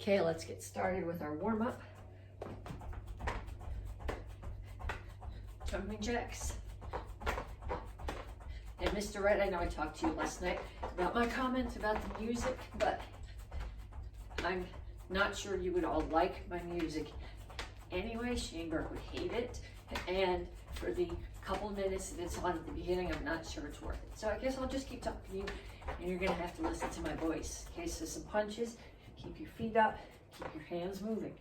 Okay, let's get started with our warm-up. Jumping jacks. And Mr. Red, I know I talked to you last night about my comments about the music, but I'm not sure you would all like my music anyway. Shaneberg would hate it. And for the couple minutes that it's on at the beginning, I'm not sure it's worth it. So I guess I'll just keep talking to you, and you're gonna have to listen to my voice. Okay, so some punches, keep your feet up, keep your hands moving.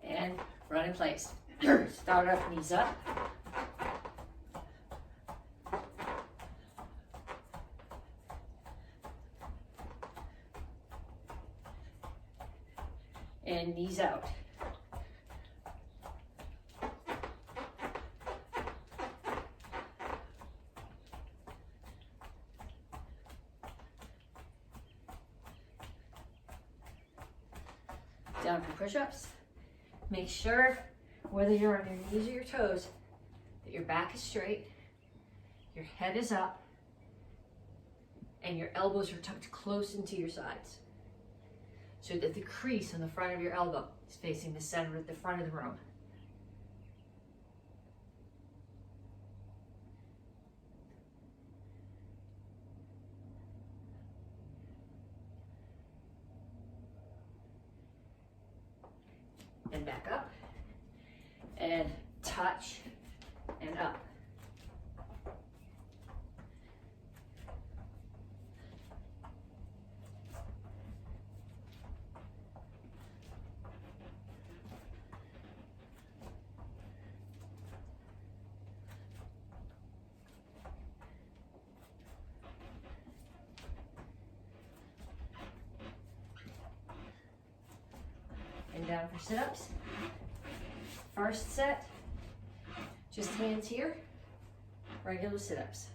And run in place. Start up, knees up. And knees out. Down for push-ups. Make sure, whether you're on your knees or your toes, that your back is straight, your head is up, and your elbows are tucked close into your sides, so that the crease on the front of your elbow is facing the center at the front of the room. And back up, and touch, and up. And down for sit-ups. First set, just hands here, regular sit-ups.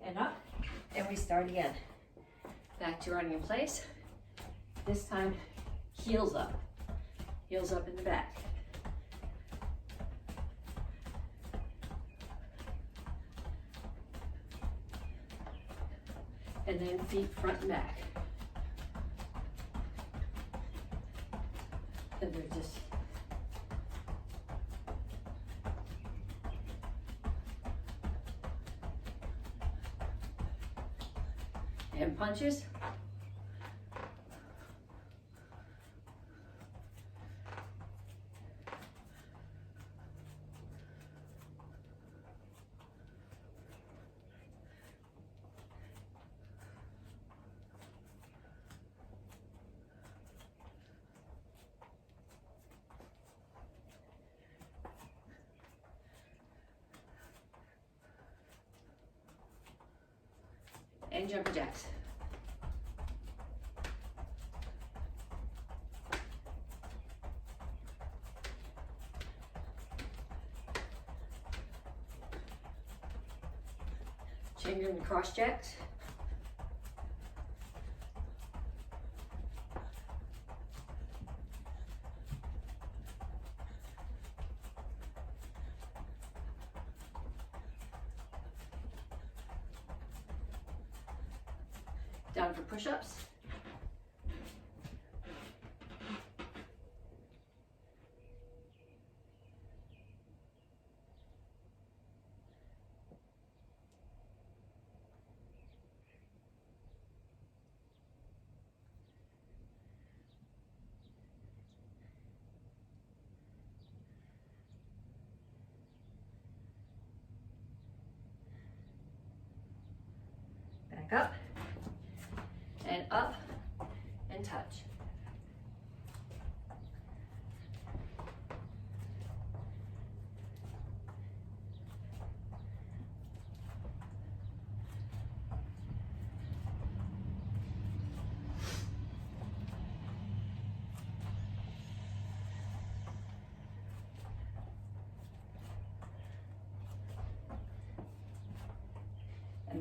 And up, and we start again. Back to running in place. This time, heels up in the back. And then feet front and back. And they're just and punches. And jumping jacks. Changing the cross jacks. Down for push-ups. Back up. And up and touch.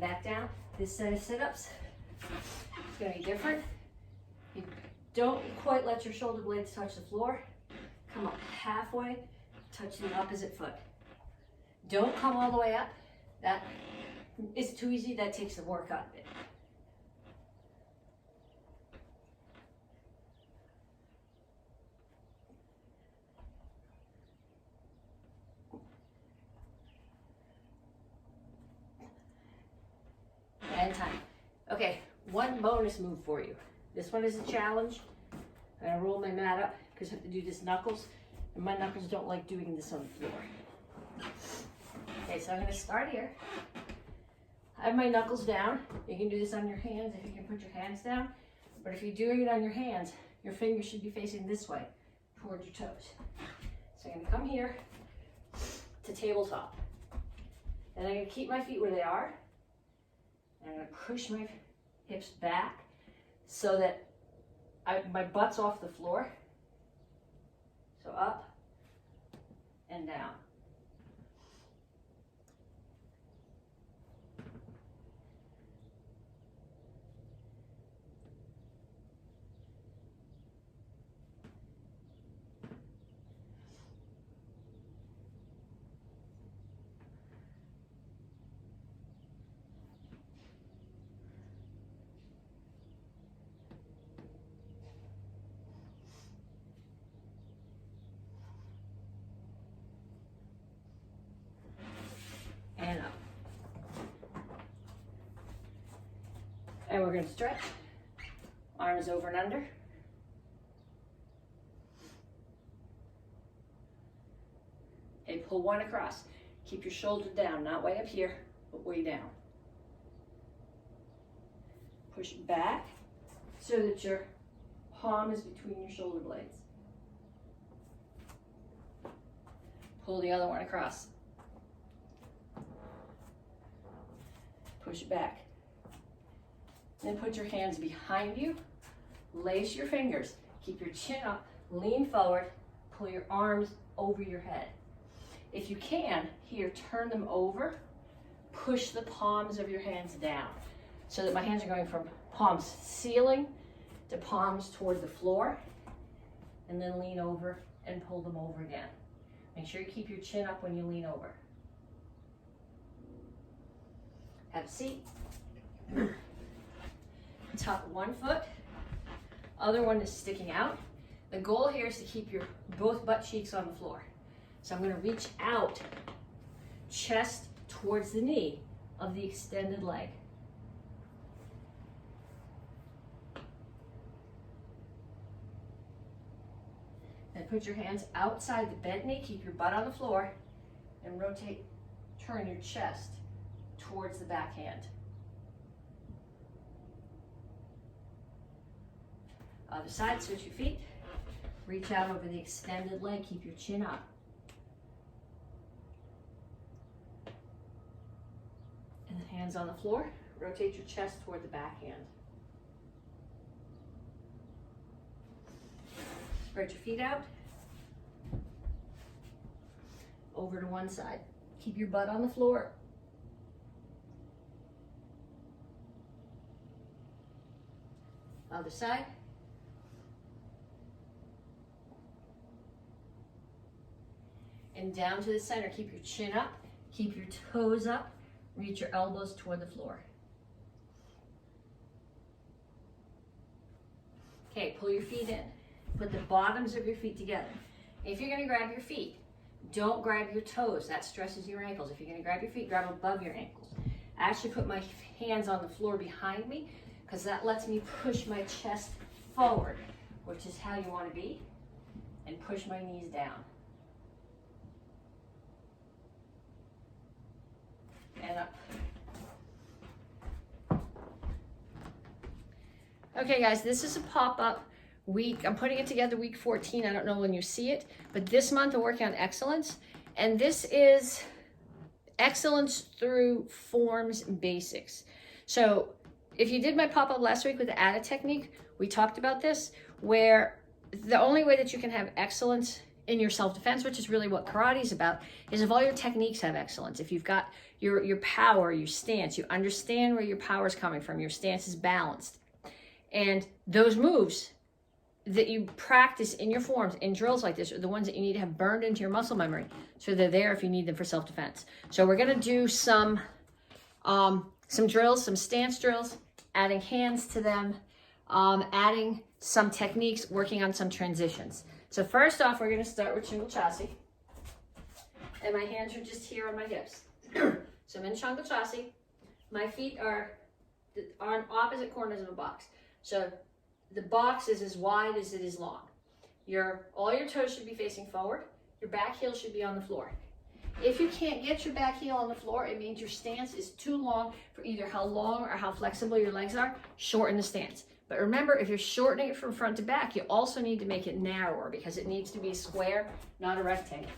back down. This set of sit-ups is going to be different. You don't quite let your shoulder blades touch the floor. Come up halfway, touch the opposite foot. Don't come all the way up. That is too easy. That takes the work out of it. And time. Okay, one bonus move for you. This one is a challenge. I'm gonna roll my mat up because I have to do this knuckles, and my knuckles don't like doing this on the floor. Okay, so I'm gonna start here. I have my knuckles down. You can do this on your hands if you can put your hands down, but if you're doing it on your hands, your fingers should be facing this way, towards your toes. So I'm gonna come here to tabletop, and I'm gonna keep my feet where they are. I'm going to push my hips back so that my butt's off the floor. So up and down. And up. And we're going to stretch. Arms over and under. Okay, pull one across. Keep your shoulder down, not way up here, but way down. Push it back so that your palm is between your shoulder blades. Pull the other one across. Push it back. Then put your hands behind you. Lace your fingers. Keep your chin up. Lean forward. Pull your arms over your head. If you can, here, turn them over. Push the palms of your hands down so that my hands are going from palms ceiling to palms toward the floor. And then lean over and pull them over again. Make sure you keep your chin up when you lean over. Have a seat. Tuck one foot, other one is sticking out. The goal here is to keep your both butt cheeks on the floor. So I'm going to reach out, chest towards the knee of the extended leg. And put your hands outside the bent knee, keep your butt on the floor, and rotate, turn your chest towards the backhand. Other side, switch your feet. Reach out over the extended leg, keep your chin up. And then hands on the floor, rotate your chest toward the backhand. Spread your feet out. Over to one side. Keep your butt on the floor. Other side. And down to the center. Keep your chin up. Keep your toes up. Reach your elbows toward the floor. Okay, pull your feet in. Put the bottoms of your feet together. If you're going to grab your feet, don't grab your toes. That stresses your ankles. If you're going to grab your feet, grab above your ankles. I actually put my hands on the floor behind me because that lets me push my chest forward, which is how you want to be, and push my knees down. And up. Okay guys, this is a pop-up week. I'm putting it together week 14. I don't know when you see it, but this month I'm working on excellence. And this is excellence through forms and basics. So if you did my pop-up last week with the ADA technique, we talked about this, where the only way that you can have excellence in your self-defense, which is really what karate is about, is if all your techniques have excellence. If you've got your power, your stance. You understand where your power is coming from. Your stance is balanced. And those moves that you practice in your forms, in drills like this, are the ones that you need to have burned into your muscle memory, so they're there if you need them for self-defense. So we're going to do some drills, some stance drills, adding hands to them, adding some techniques, working on some transitions. So first off, we're going to start with Shingle Chassis. And my hands are just here on my hips. So I'm in Shingle Chassis. My feet are on opposite corners of a box. So the box is as wide as it is long. All your toes should be facing forward. Your back heel should be on the floor. If you can't get your back heel on the floor, it means your stance is too long for either how long or how flexible your legs are. Shorten the stance. But remember, if you're shortening it from front to back, you also need to make it narrower because it needs to be a square, not a rectangle.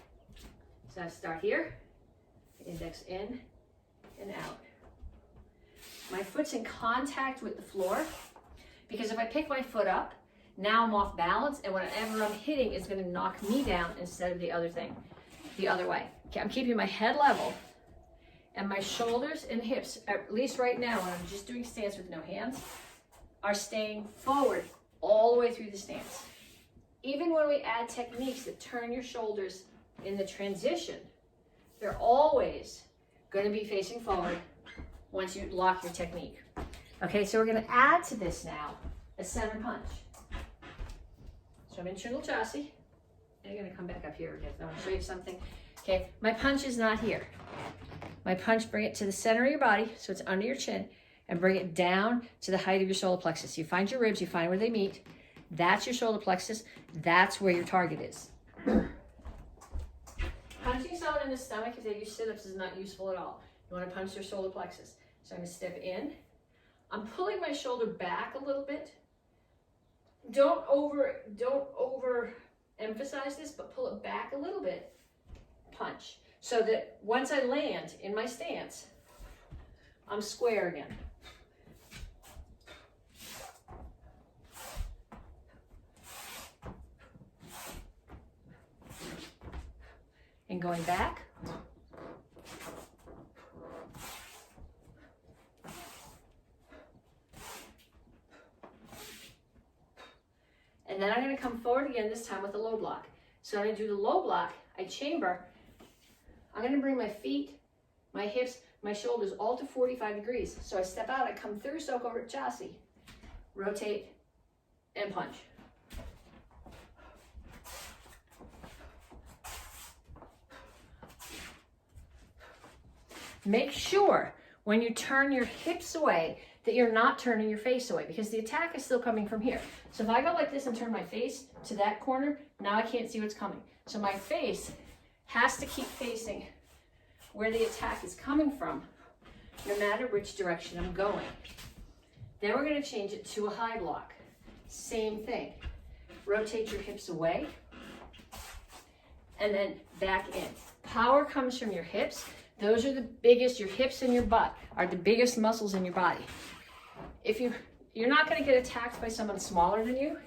So I start here, index in and out. My foot's in contact with the floor because if I pick my foot up, now I'm off balance, and whatever I'm hitting is going to knock me down instead of the other way. Okay, I'm keeping my head level, and my shoulders and hips, at least right now when I'm just doing stance with no hands, are staying forward all the way through the stance. Even when we add techniques that turn your shoulders in the transition, they're always going to be facing forward once you lock your technique. Okay, so we're going to add to this now a center punch. So I'm in Shingle Chassis. I'm going to come back up here again. I want to show you something. Okay, my punch is not here. My punch, bring it to the center of your body, so it's under your chin, and bring it down to the height of your solar plexus. You find your ribs, you find where they meet. That's your solar plexus. That's where your target is. Punching someone in the stomach if they do sit-ups is not useful at all. You want to punch their solar plexus. So I'm going to step in. I'm pulling my shoulder back a little bit. Don't over emphasize this, but pull it back a little bit. Punch. So that once I land in my stance, I'm square again. And going back. And then I'm going to come forward again, this time with a low block. So I'm going to do the low block, I chamber. I'm going to bring my feet, my hips, my shoulders all to 45 degrees. So I step out, I come through, soak over chassis, rotate, and punch. Make sure when you turn your hips away that you're not turning your face away, because the attack is still coming from here. So if I go like this and turn my face to that corner, now I can't see what's coming. So my face has to keep facing where the attack is coming from, no matter which direction I'm going. Then we're going to change it to a high block. Same thing. Rotate your hips away and then back in. Power comes from your hips. Those are the biggest, your hips and your butt are the biggest muscles in your body. If you're not going to get attacked by someone smaller than you,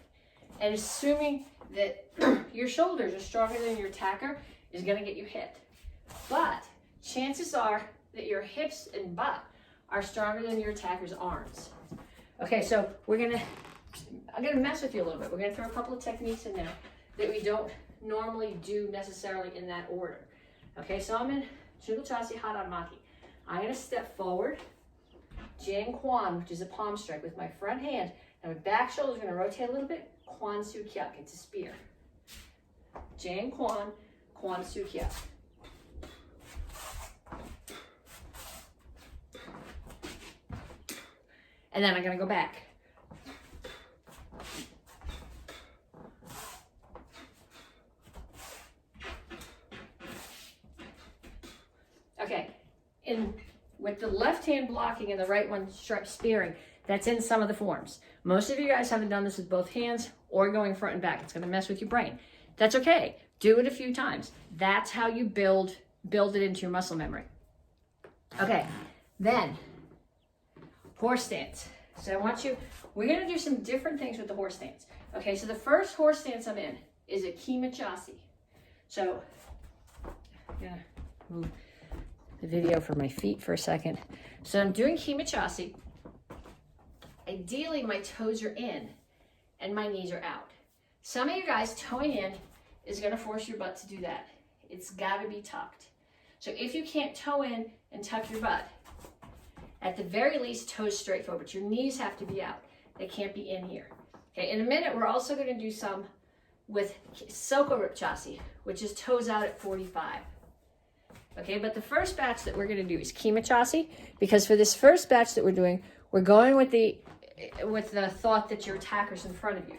and assuming that your shoulders are stronger than your attacker is going to get you hit. But chances are that your hips and butt are stronger than your attacker's arms. Okay, so I'm going to mess with you a little bit. We're going to throw a couple of techniques in there that we don't normally do necessarily in that order. Okay, so I'm in Shingle Chassis Hadan Maki. I'm going to step forward, Jang Kwan, which is a palm strike with my front hand. Now my back shoulder is going to rotate a little bit. Kwan Su Kyak, it's a spear. Jang Kwan, Kwan Su Kyak. And then I'm going to go back. Okay, with the left hand blocking and the right one spearing, that's in some of the forms. Most of you guys haven't done this with both hands or going front and back. It's going to mess with your brain. That's okay. Do it a few times. That's how you build it into your muscle memory. Okay, then horse stance. So we're going to do some different things with the horse stance. Okay, so the first horse stance I'm in is a Kima Chassis. So, I'm going to move the video for my feet for a second. So I'm doing Kimachasi. Ideally, my toes are in and my knees are out. Some of you guys, toeing in is gonna force your butt to do that. It's gotta be tucked. So if you can't toe in and tuck your butt, at the very least, toes straight forward. But your knees have to be out. They can't be in here. Okay, in a minute, we're also gonna do some with Soko Ripchasi, which is toes out at 45. Okay, but the first batch that we're gonna do is Kimachasi, because for this first batch that we're doing, we're going with the thought that your attacker's in front of you.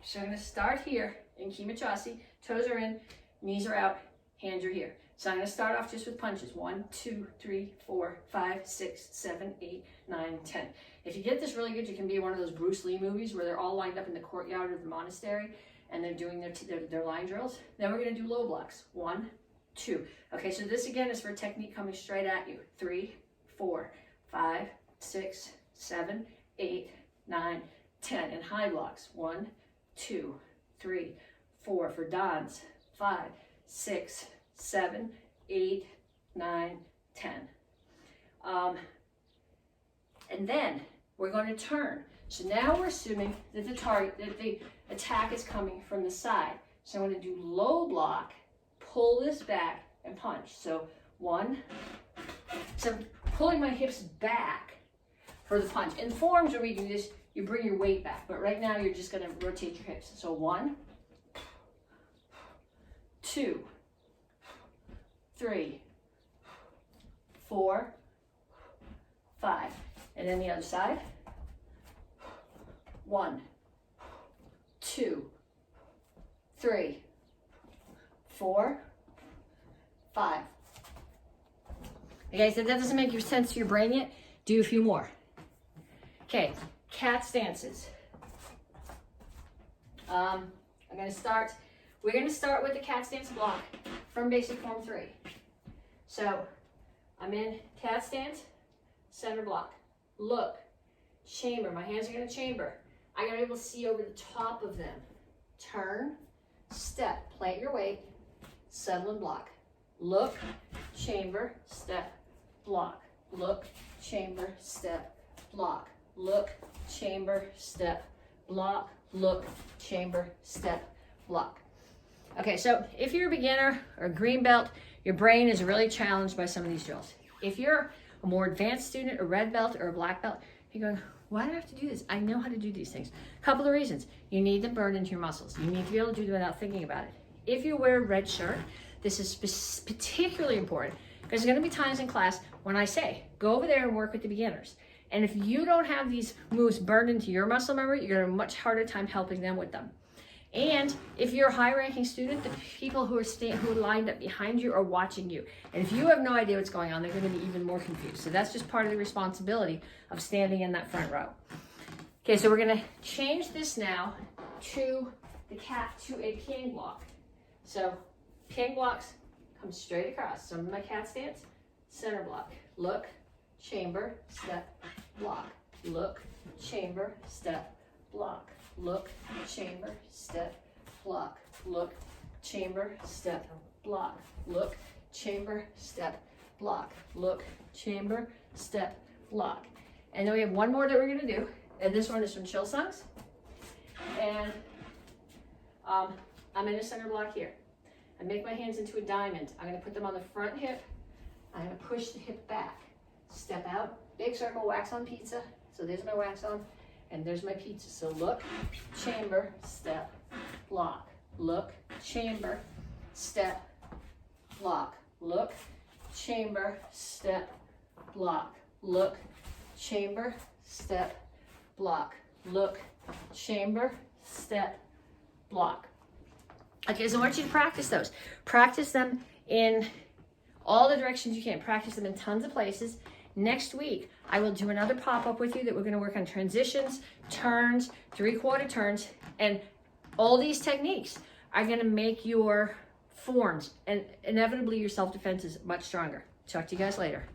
So I'm gonna start here in Kimachasi, toes are in, knees are out, hands are here. So I'm gonna start off just with punches. 1, 2, 3, 4, 5, 6, 7, 8, 9, 10. If you get this really good, you can be one of those Bruce Lee movies where they're all lined up in the courtyard of the monastery and they're doing their line drills. Then we're gonna do low blocks. 1, 2. Okay, so this again is for a technique coming straight at you. 3, 4, 5, 6, 7, 8, 9, 10. And high blocks. 1, 2, 3, 4 for Dons. 5, 6, 7, 8, 9, 10. And then we're going to turn. So now we're assuming that the attack is coming from the side. So I'm going to do low block, pull this back, and punch. So 1, so I'm pulling my hips back for the punch. In forms where we do this, you bring your weight back, but right now you're just going to rotate your hips. So 1, 2, 3, 4, 5. And then the other side. 1, 2, 3, 4, 5. Okay, so that doesn't make sense to your brain yet. Do a few more. Okay, cat stances. We're gonna start with the cat stance block from basic form 3. So I'm in cat stance, center block. Look, chamber, my hands are gonna chamber. I gotta be able to see over the top of them. Turn, step, plant your weight, settle and block. Look, chamber, step, block. Look, chamber, step, block. Look, chamber, step, block. Look, chamber, step, block. Okay, so if you're a beginner or a green belt, your brain is really challenged by some of these drills. If you're a more advanced student, a red belt or a black belt, you're going, why do I have to do this? I know how to do these things. A couple of reasons. You need them burned into your muscles. You need to be able to do them without thinking about it. If you wear a red shirt, this is particularly important because there's going to be times in class when I say, go over there and work with the beginners. And if you don't have these moves burned into your muscle memory, you're going to have a much harder time helping them with them. And if you're a high-ranking student, the people who are lined up behind you are watching you. And if you have no idea what's going on, they're going to be even more confused. So that's just part of the responsibility of standing in that front row. Okay, so we're going to change this now to a ping block. So ping blocks come straight across. So I'm in my cat stance, center block. Look, chamber, step, block. Look, chamber, step, block. Look, chamber, step, block. Look, chamber, step, block. Look, chamber, step, block. Look, chamber, step, block. And then we have one more that we're going to do. And this one is from Chill Songs. And I'm in a center block here. I make my hands into a diamond. I'm going to put them on the front hip. I'm going to push the hip back. Step out. Big circle, wax on pizza. So there's my wax on. And there's my pizza. So look, chamber, step, block. Look, chamber, step, block. Look, chamber, step, block. Look, chamber, step, block. Look, chamber, step, block. Okay, so I want you to practice those. Practice them in all the directions you can. Practice them in tons of places. Next week, I will do another pop-up with you that we're going to work on transitions, turns, three-quarter turns, and all these techniques are going to make your forms and inevitably your self-defense is much stronger. Talk to you guys later.